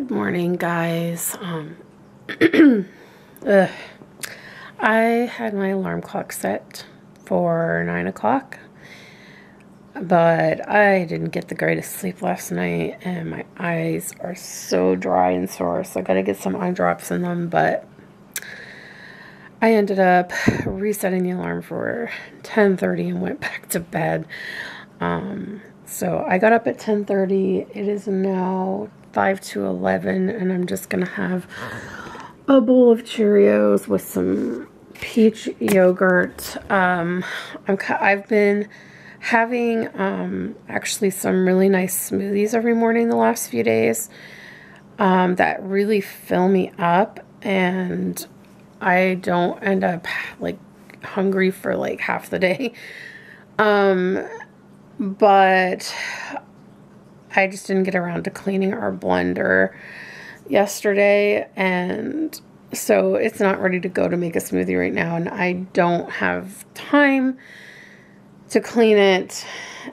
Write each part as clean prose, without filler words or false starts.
Good morning, guys. I had my alarm clock set for 9 o'clock, but I didn't get the greatest sleep last night, and my eyes are so dry and sore, so I gotta get some eye drops in them, but I ended up resetting the alarm for 10:30 and went back to bed. So I got up at 10:30. It is now 5 to 11, and I'm just gonna have a bowl of Cheerios with some peach yogurt. I've been having actually some really nice smoothies every morning the last few days that really fill me up, and I don't end up like hungry for like half the day. But I just didn't get around to cleaning our blender yesterday, and so it's not ready to go to make a smoothie right now, and I don't have time to clean it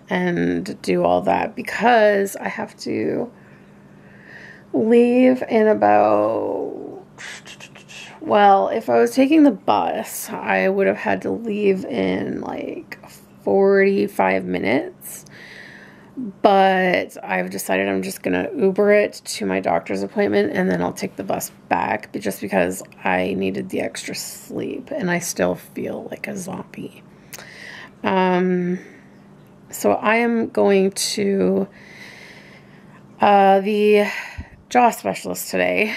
and do all that because I have to leave in about, well, if I was taking the bus, I would have had to leave in like 45 minutes, but I've decided I'm just gonna Uber it to my doctor's appointment, and then I'll take the bus back just because I needed the extra sleep and I still feel like a zombie. So I am going to the jaw specialist today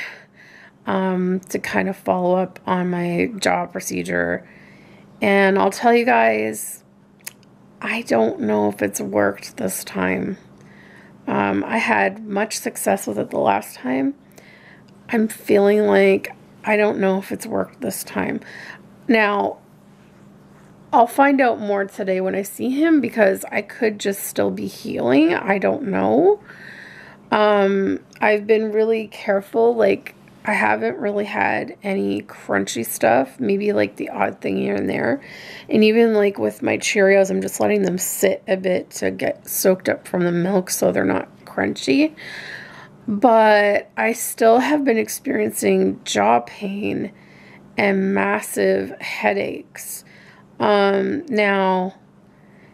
to kind of follow up on my jaw procedure, and I'll tell you guys, I don't know if it's worked this time. I had much success with it the last time. I'm feeling like I don't know if it's worked this time. Now, I'll find out more today when I see him because I could just still be healing. I don't know. I've been really careful. Like, I haven't really had any crunchy stuff, maybe like the odd thing here and there. And even like with my Cheerios, I'm just letting them sit a bit to get soaked up from the milk so they're not crunchy. But I still have been experiencing jaw pain and massive headaches. Now,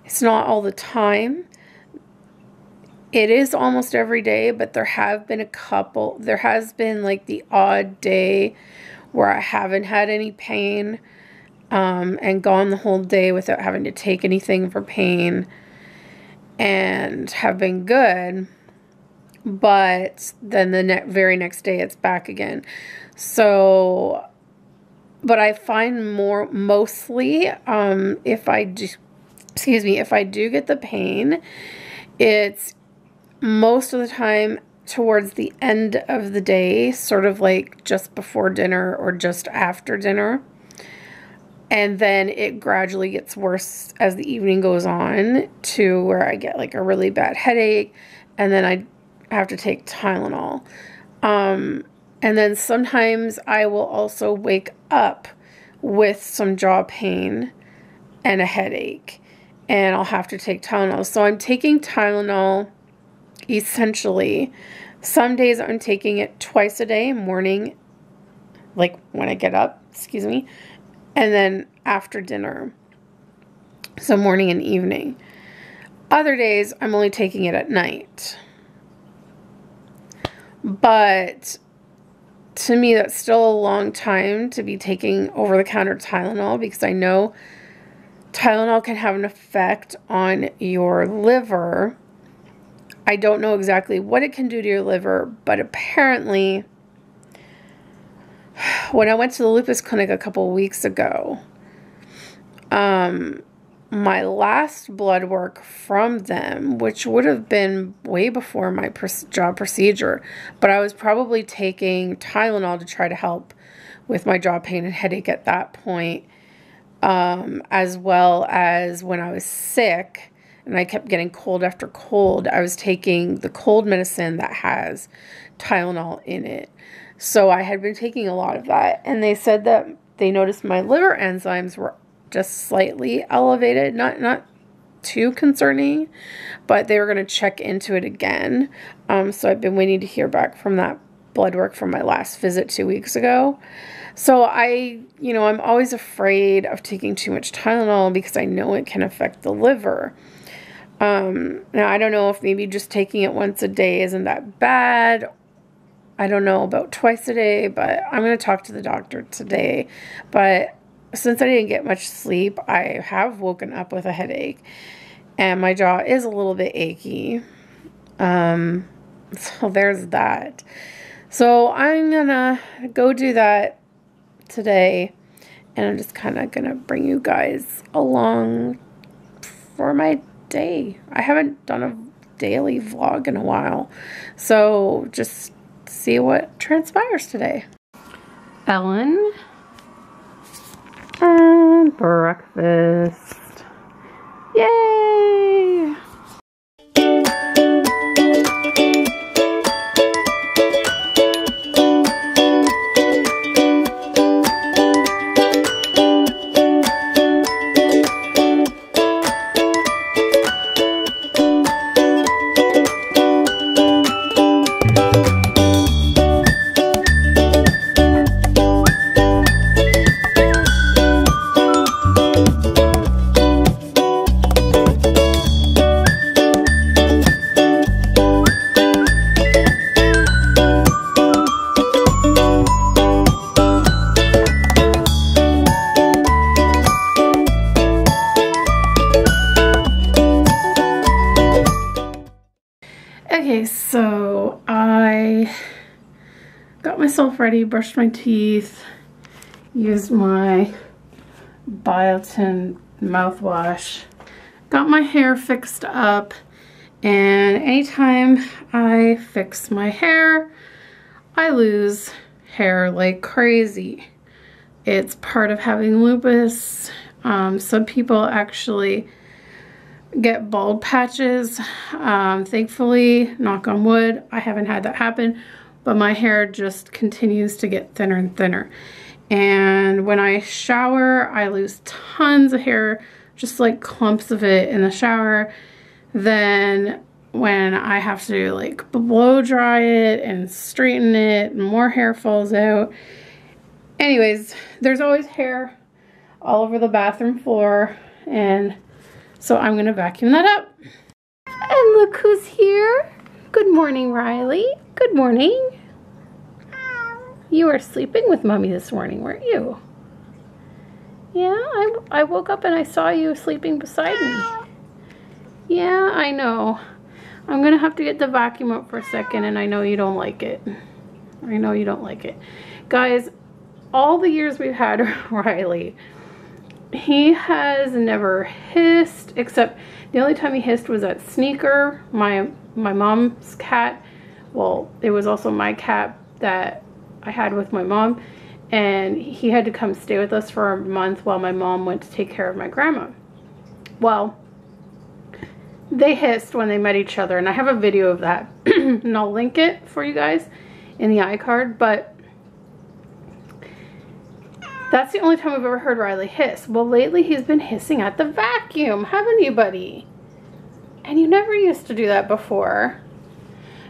it's not all the time. It is almost every day, but there has been like the odd day where I haven't had any pain, and gone the whole day without having to take anything for pain and have been good, but then the very next day it's back again. So, but I find mostly, if I do get the pain, it's most of the time towards the end of the day, sort of like just before dinner or just after dinner. And then it gradually gets worse as the evening goes on to where I get like a really bad headache, and then I have to take Tylenol. And then sometimes I will also wake up with some jaw pain and a headache, and I'll have to take Tylenol. So I'm taking Tylenol essentially. Some days I'm taking it twice a day, morning, like when I get up, and then after dinner. So morning and evening. Other days I'm only taking it at night. But to me, that's still a long time to be taking over-the-counter Tylenol, because I know Tylenol can have an effect on your liver. I don't know exactly what it can do to your liver, but apparently when I went to the Lupus clinic a couple weeks ago, my last blood work from them, which would have been way before my jaw procedure, but I was probably taking Tylenol to try to help with my jaw pain and headache at that point, as well as when I was sick and I kept getting cold after cold, I was taking the cold medicine that has Tylenol in it. So I had been taking a lot of that, and they said that they noticed my liver enzymes were just slightly elevated, not too concerning, but they were going to check into it again. So I've been waiting to hear back from that blood work from my last visit 2 weeks ago. So I'm always afraid of taking too much Tylenol because I know it can affect the liver. Now, I don't know if maybe just taking it once a day isn't that bad. I don't know about twice a day, but I'm going to talk to the doctor today. But since I didn't get much sleep, I have woken up with a headache. And my jaw is a little bit achy. So there's that. So I'm going to go do that today. And I'm just kind of going to bring you guys along for my day. I haven't done a daily vlog in a while. So just see what transpires today. Ellen. And breakfast. Yay! Okay, so I got myself ready, brushed my teeth, used my biotin mouthwash, got my hair fixed up, and anytime I fix my hair, I lose hair like crazy. It's part of having lupus. Some people actually get bald patches. Thankfully, knock on wood, I haven't had that happen, but my hair just continues to get thinner and thinner. And when I shower, I lose tons of hair, just like clumps of it in the shower. Then when I have to like blow dry it and straighten it, more hair falls out. Anyways, there's always hair all over the bathroom floor, and so I'm going to vacuum that up. And look who's here. Good morning, Riley. Good morning. You were sleeping with Mommy this morning, weren't you? Yeah, I woke up and I saw you sleeping beside me. Yeah, I know. I'm going to have to get the vacuum up for a second, and I know you don't like it. I know you don't like it. Guys, all the years we've had Riley, he has never hissed, except the only time he hissed was at Sneaker, my mom's cat. Well, it was also my cat that I had with my mom, and he had to come stay with us for a month while my mom went to take care of my grandma. Well, they hissed when they met each other, and I have a video of that, and I'll link it for you guys in the iCard, but that's the only time I've ever heard Riley hiss. Well, lately he's been hissing at the vacuum, haven't you, buddy? And you never used to do that before.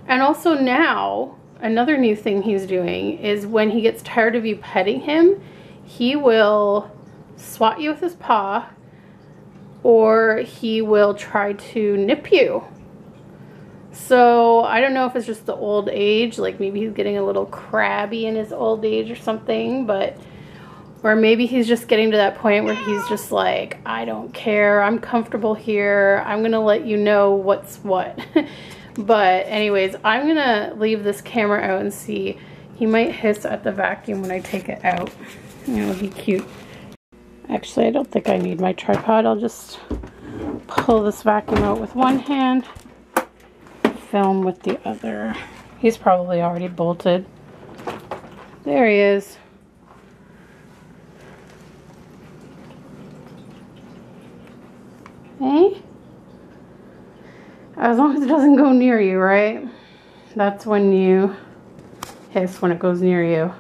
And also now, another new thing he's doing is when he gets tired of you petting him, he will swat you with his paw, or he will try to nip you. So I don't know if it's just the old age, like maybe he's getting a little crabby in his old age or something, but or maybe he's just getting to that point where he's just like, I don't care, I'm comfortable here, I'm gonna let you know what's what. But anyways, I'm gonna leave this camera out and see. He might hiss at the vacuum when I take it out. It'll be cute. Actually, I don't think I need my tripod. I'll just pull this vacuum out with one hand, film with the other. He's probably already bolted. There he is. Hey? As long as it doesn't go near you, right? That's when you hiss, when it goes near you.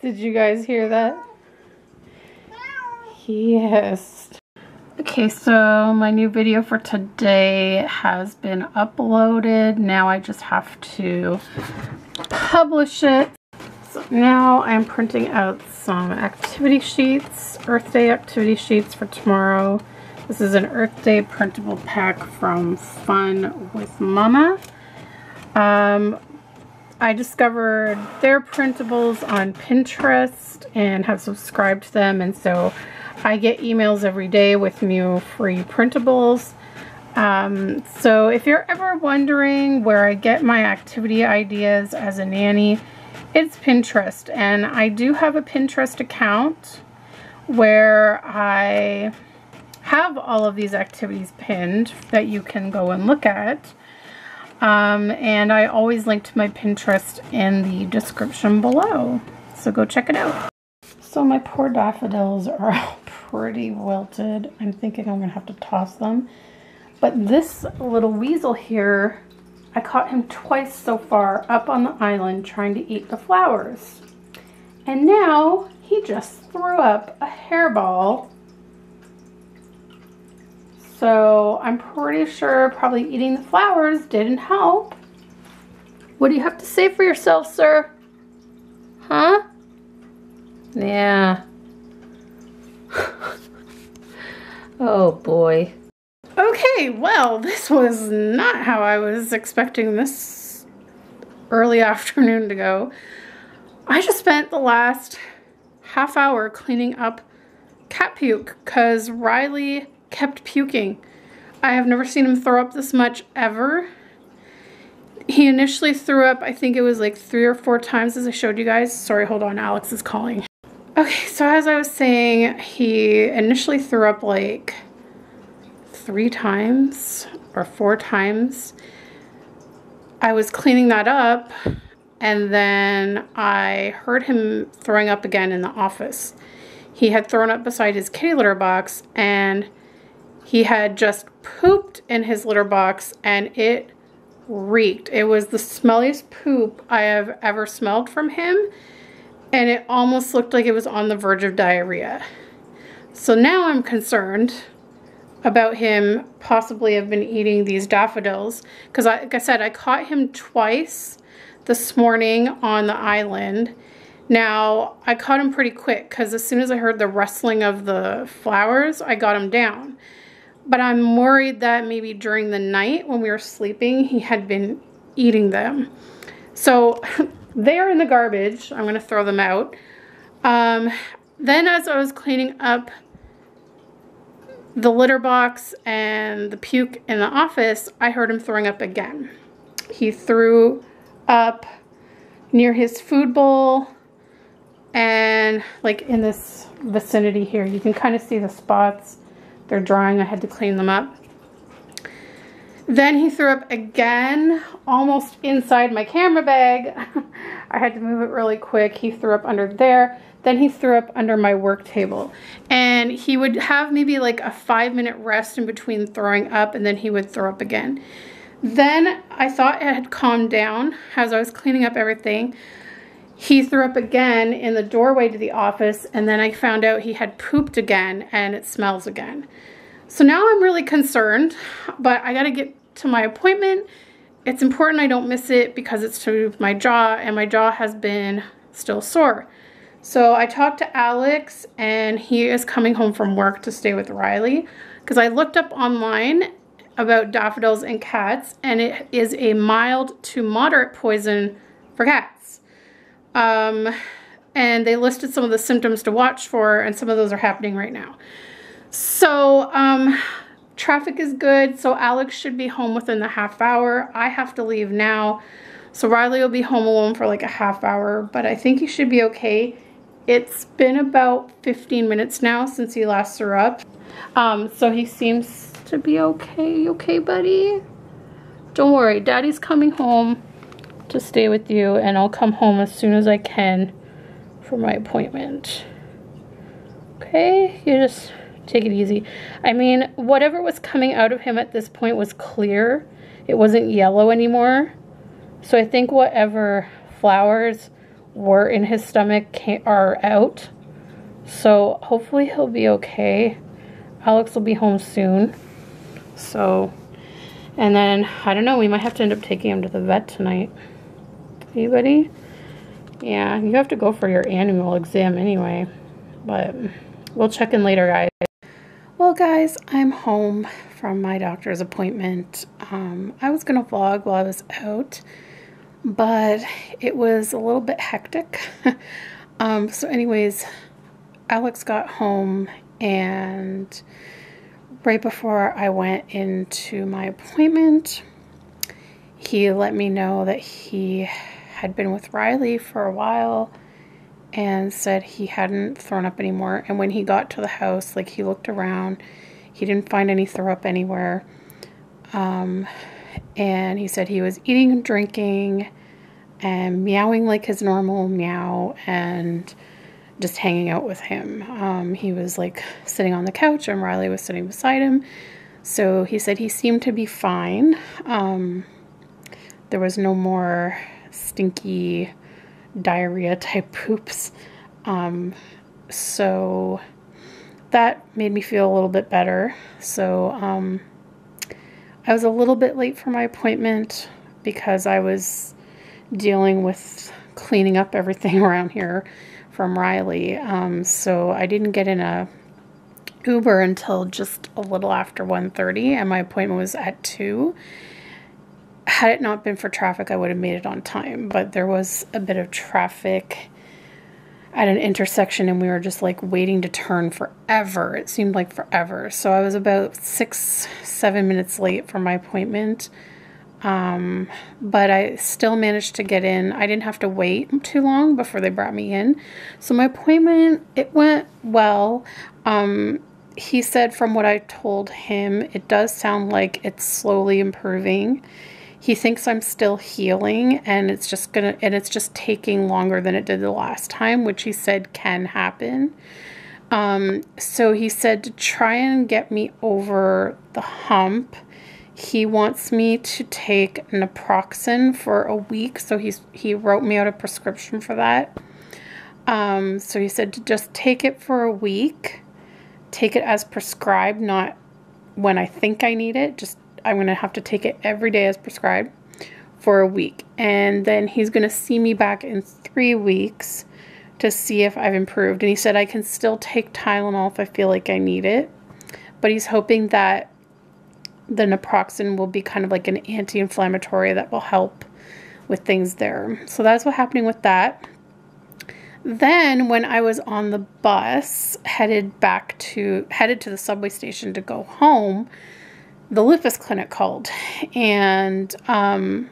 Did you guys hear that? Yes. Okay, so my new video for today has been uploaded. Now I just have to publish it. So now I'm printing out some activity sheets, Earth Day activity sheets for tomorrow. This is an Earth Day printable pack from Fun with Mama. I discovered their printables on Pinterest and have subscribed to them, and so I get emails every day with new free printables. So if you're ever wondering where I get my activity ideas as a nanny, it's Pinterest. And I do have a Pinterest account where I have all of these activities pinned that you can go and look at. And I always link to my Pinterest in the description below. So go check it out. So my poor daffodils are all pretty wilted. I'm thinking I'm gonna have to toss them. But this little weasel here, I caught him twice so far up on the island trying to eat the flowers. And now he just threw up a hairball. So I'm pretty sure probably eating the flowers didn't help. What do you have to say for yourself, sir? Huh? Yeah. Oh boy. Okay, well, this was not how I was expecting this early afternoon to go. I just spent the last half hour cleaning up cat puke because Riley kept puking. I have never seen him throw up this much ever. He initially threw up, I think it was like 3 or 4 times as I showed you guys. Sorry, hold on, Alex is calling. Okay, so as I was saying, he initially threw up like 3 times or 4 times. I was cleaning that up and then I heard him throwing up again in the office. He had thrown up beside his kitty litter box and he had just pooped in his litter box and it reeked. It was the smelliest poop I have ever smelled from him, and it almost looked like it was on the verge of diarrhea. So now I'm concerned about him possibly have been eating these daffodils because like I said, I caught him twice this morning on the island. Now I caught him pretty quick because as soon as I heard the rustling of the flowers, I got him down. But I'm worried that maybe during the night when we were sleeping, he had been eating them. So they're in the garbage. I'm going to throw them out. Then as I was cleaning up the litter box and the puke in the office, I heard him throwing up again. He threw up near his food bowl and like in this vicinity here. You can kind of see the spots. They're drying. I had to clean them up. Then he threw up again, almost inside my camera bag. I had to move it really quick. He threw up under there. Then he threw up under my work table. And he would have maybe like a 5-minute rest in between throwing up, and then he would throw up again. Then I thought it had calmed down as I was cleaning up everything. He threw up again in the doorway to the office, and then I found out he had pooped again and it smells again. So now I'm really concerned, but I gotta get to my appointment. It's important I don't miss it because it's to my jaw, and my jaw has been still sore. So I talked to Alex, and he is coming home from work to stay with Riley because I looked up online about daffodils and cats, and it is a mild to moderate poison for cats. And they listed some of the symptoms to watch for, and some of those are happening right now. So traffic is good, so Alex should be home within the half hour. I have to leave now, so Riley will be home alone for like a half hour, but I think he should be okay. It's been about 15 minutes now since he last threw up. So he seems to be okay. Okay, buddy? Don't worry, Daddy's coming home to stay with you, and I'll come home as soon as I can for my appointment. Okay? You just take it easy. I mean, whatever was coming out of him at this point was clear. It wasn't yellow anymore. So I think whatever flowers were in his stomach are out. So hopefully he'll be okay. Alex will be home soon. So, and then, I don't know, we might have to end up taking him to the vet tonight. Anybody? Yeah, you have to go for your annual exam anyway. But we'll check in later, guys. Well, guys, I'm home from my doctor's appointment. I was going to vlog while I was out, but it was a little bit hectic. So anyways, Alex got home, and right before I went into my appointment, he let me know that he had been with Riley for a while and said he hadn't thrown up anymore. And when he got to the house, like, he looked around, he didn't find any throw up anywhere. And he said he was eating and drinking and meowing like his normal meow and just hanging out with him. He was like sitting on the couch and Riley was sitting beside him. So he said he seemed to be fine. There was no more stinky diarrhea type poops. So that made me feel a little bit better. So I was a little bit late for my appointment because I was dealing with cleaning up everything around here from Riley. So I didn't get in a Uber until just a little after 1:30, and my appointment was at 2. Had it not been for traffic, I would have made it on time, but there was a bit of traffic at an intersection and we were just like waiting to turn forever. It seemed like forever. So I was about 6-7 minutes late for my appointment. But I still managed to get in. I didn't have to wait too long before they brought me in. So my appointment, it went well. He said from what I told him, it does sound like it's slowly improving. He thinks I'm still healing and it's just taking longer than it did the last time, which he said can happen. So he said to try and get me over the hump, he wants me to take naproxen for a week. So he wrote me out a prescription for that. So he said to just take it for a week, take it as prescribed, not when I think I need it. Just I'm going to have to take it every day as prescribed for a week. And then he's going to see me back in 3 weeks to see if I've improved. And he said I can still take Tylenol if I feel like I need it. But he's hoping that the naproxen will be kind of like an anti-inflammatory that will help with things there. So that's what's happening with that. Then when I was on the bus, headed to the subway station to go home, the Lupus clinic called, and I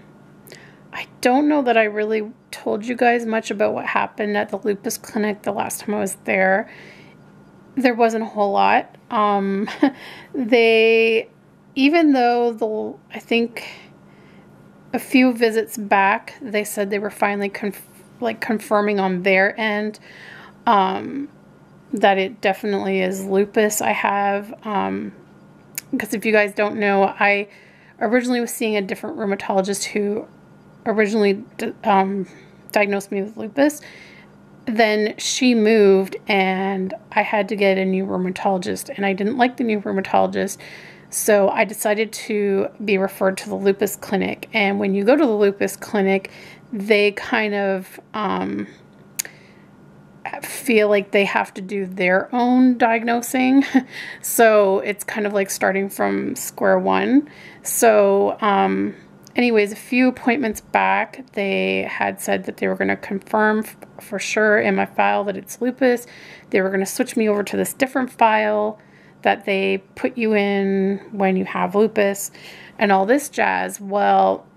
don't know that I really told you guys much about what happened at the Lupus clinic the last time I was there. There wasn't a whole lot. Even though I think a few visits back, they said they were finally confirming on their end that it definitely is lupus I have. Because if you guys don't know, I originally was seeing a different rheumatologist who originally diagnosed me with lupus. Then she moved and I had to get a new rheumatologist, and I didn't like the new rheumatologist. So I decided to be referred to the Lupus clinic. And when you go to the Lupus clinic, they kind of feel like they have to do their own diagnosing. So it's kind of like starting from square one. So anyways, a few appointments back, they had said that they were going to confirm for sure in my file that it's lupus. They were going to switch me over to this different file that they put you in when you have lupus and all this jazz. Well,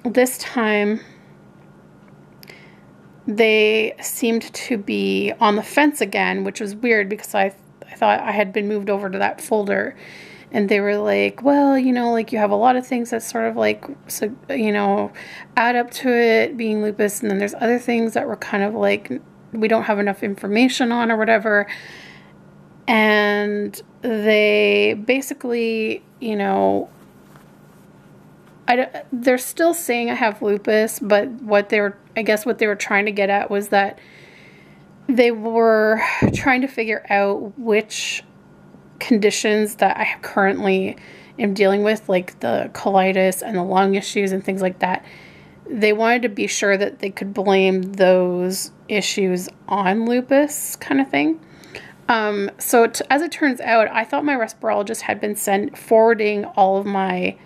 this time they seemed to be on the fence again, which was weird because I thought I had been moved over to that folder. And they were like, well, you know, like you have a lot of things that sort of like, so, you know, add up to it being lupus. And then there's other things that were kind of like, we don't have enough information on or whatever. And they basically, you know, they're still saying I have lupus, but I guess what they were trying to get at was that they were trying to figure out which conditions that I currently am dealing with, like the colitis and the lung issues and things like that. They wanted to be sure that they could blame those issues on lupus, kind of thing. So as it turns out, I thought my respirologist had been forwarding all of my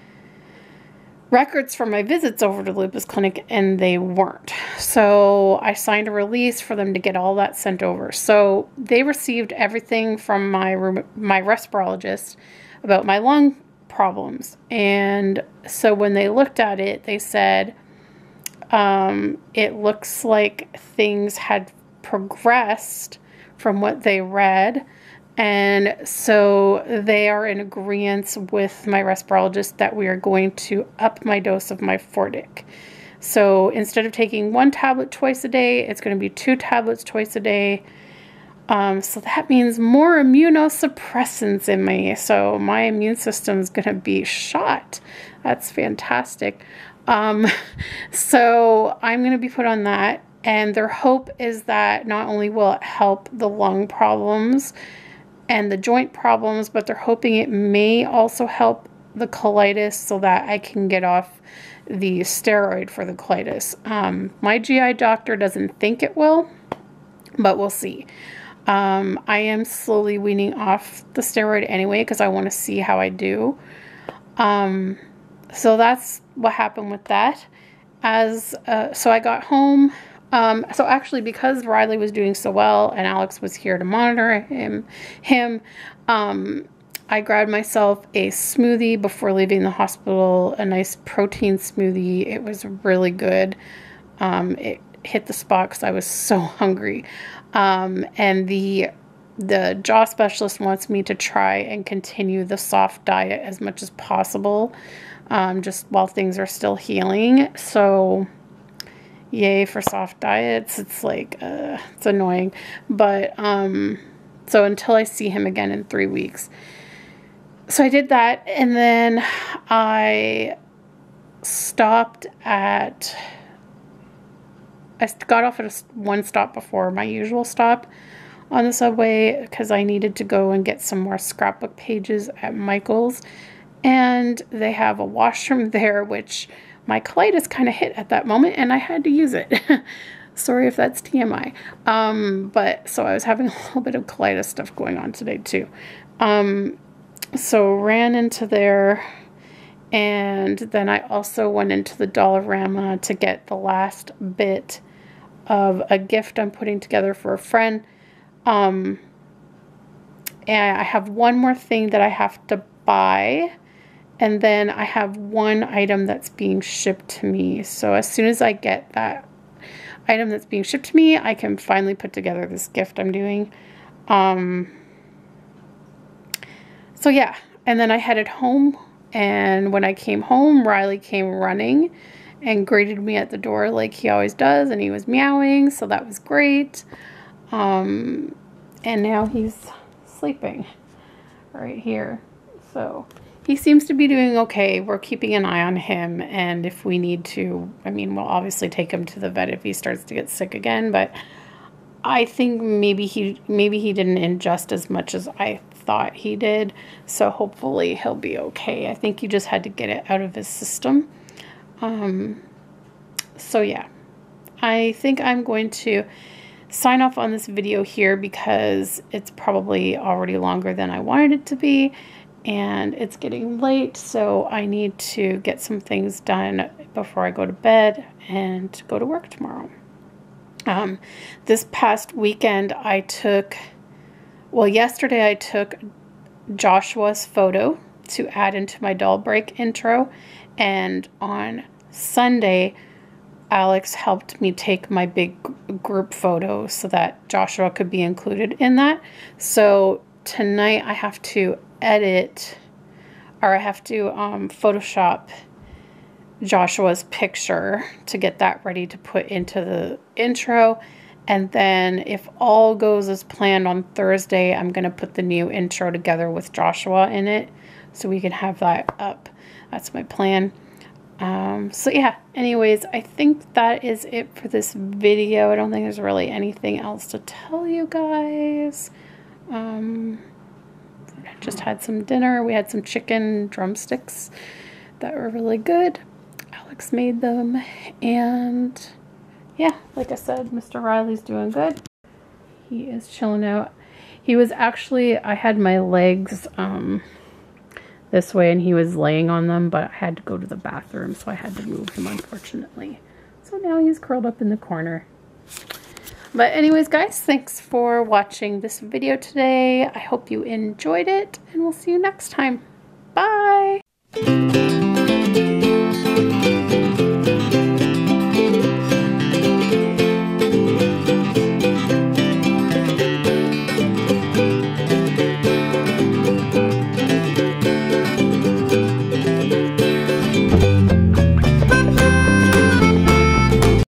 records from my visits over to the lupus clinic, and they weren't. So I signed a release for them to get all that sent over. So they received everything from my respirologist about my lung problems. And so when they looked at it, they said, it looks like things had progressed from what they read. And so they are in agreement with my respirologist that we are going to up my dose of my Fortic. So instead of taking 1 tablet twice a day, it's going to be 2 tablets twice a day. So that means more immunosuppressants in me. So my immune system is going to be shot. That's fantastic. So I'm going to be put on that. And their hope is that not only will it help the lung problems and the joint problems, but they're hoping it may also help the colitis so that I can get off the steroid for the colitis. My GI doctor doesn't think it will, but we'll see. I am slowly weaning off the steroid anyway because I want to see how I do. So that's what happened with that. So I got home. So actually, because Riley was doing so well and Alex was here to monitor him, I grabbed myself a smoothie before leaving the hospital, a nice protein smoothie. It was really good. It hit the spot because I was so hungry. And the jaw specialist wants me to try and continue the soft diet as much as possible, just while things are still healing. So yay for soft diets. It's like, it's annoying. But, so until I see him again in 3 weeks. So I did that. And then I got off at one stop before my usual stop on the subway because I needed to go and get some more scrapbook pages at Michael's. And they have a washroom there, which my colitis kind of hit at that moment, and I had to use it. Sorry if that's TMI. But so I was having a little bit of colitis stuff going on today too. So ran into there, and then I also went into the Dollarama to get the last bit of a gift I'm putting together for a friend. And I have one more thing that I have to buy. And then I have one item that's being shipped to me. So as soon as I get that item that's being shipped to me, I can finally put together this gift I'm doing. So yeah, and then I headed home. And when I came home, Riley came running and greeted me at the door like he always does. And he was meowing, so that was great. And now he's sleeping right here. So he seems to be doing okay. We're keeping an eye on him, and if we need to, I mean, we'll obviously take him to the vet if he starts to get sick again, but I think maybe he didn't ingest as much as I thought he did, so hopefully he'll be okay. I think he just had to get it out of his system. So yeah, I think I'm going to sign off on this video here because it's probably already longer than I wanted it to be. And it's getting late, so I need to get some things done before I go to bed and go to work tomorrow. This past weekend yesterday I took Joshua's photo to add into my doll break intro, and on Sunday Alex helped me take my big group photo so that Joshua could be included in that. So tonight I have to Photoshop Joshua's picture to get that ready to put into the intro. And then if all goes as planned on Thursday, I'm going to put the new intro together with Joshua in it so we can have that up. That's my plan. So yeah, anyways, I think that is it for this video. I don't think there's really anything else to tell you guys. Just had some dinner. We had some chicken drumsticks that were really good. Alex made them, and yeah, like I said, Mr. Riley's doing good. He is chilling out. He was actually, I had my legs this way and he was laying on them, but I had to go to the bathroom, so I had to move him, unfortunately. So now he's curled up in the corner. But anyways, guys, thanks for watching this video today. I hope you enjoyed it, and we'll see you next time. Bye!